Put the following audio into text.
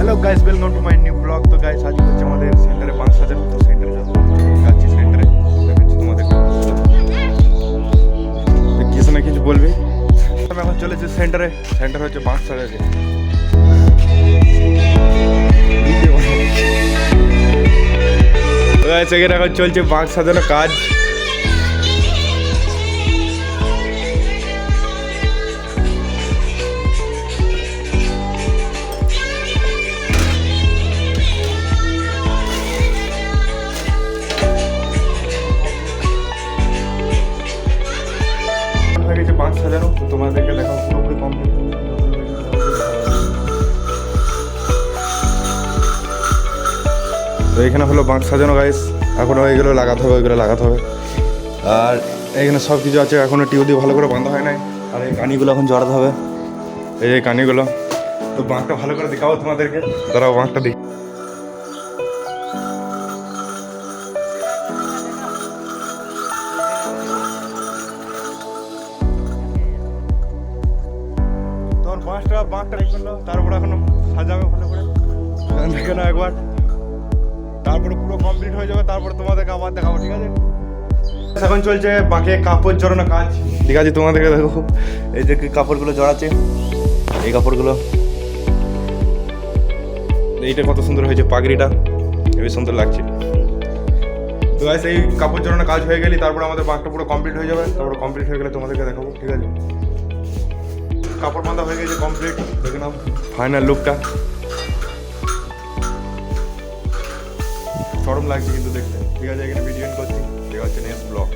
Hello guys, welcome to my new blog. তো guys আজকে হচ্ছে আমাদের সেন্টারে 5,000 তো সেন্টারে যাচ্ছি সেন্টারে দেখাচ্ছি তোমাদের। তো কিছু না কিছু বলবি। আমি এখন চলেছি সেন্টারে। সেন্টার হচ্ছে 5,000। তো গাইস এখানে এখন চলছে বাঁশ সাজানো কাজ। বাঁশ সাজানো তো তোমাদেরকে দেখাও পুরোপুরি কমপ্লিট। তো এখানে হলো বাঁশ সাজানো গাইস, এখনো ওইগুলো লাগাতে হবে, ওইগুলো লাগাতে হবে। আর এখানে সব কিছু আছে, এখনো টিউ দিয়ে ভালো করে বাঁধা হয় নাই। আর এই কানিগুলো এখন জড়াতে হবে, এই যে কানিগুলো। তো বাঁকটা ভালো করে দেখাবো তোমাদেরকে, দাঁড়াও বাঁকটা দেখি। বাঁকটা করলো, তারপরে এখন সাজাবে ভালো করে দেখে না একবার, তারপরে পুরো কমপ্লিট হয়ে যাবে, তারপরে তোমাদেরকে আবার দেখাবো, ঠিক আছে? এখন চলছে বাঁকে কাপড় জড়ানো কাজ, ঠিক আছে? তোমাদেরকে দেখো এই যে কাপড়গুলো জড়াচ্ছে, এই কাপড়গুলো, এইটা কত সুন্দর হয়েছে, পাগড়িটা বেশ সুন্দর লাগছে। তো গাইস এই কাপড় জড়ানো কাজ হয়ে গেলে তারপরে আমাদের বাঁকটা পুরো কমপ্লিট হয়ে যাবে, তারপরে কমপ্লিট হয়ে গেলে তোমাদেরকে দেখাবো, ঠিক আছে? কাপড় বাঁধা হয়ে গেছে কমপ্লিট, দেখে নাও ফাইনাল লুকটা। চরম লাগছে কিন্তু দেখতে, ঠিক আছে? এখানে ভিডিও করছি, ঠিক আছে? Next blog.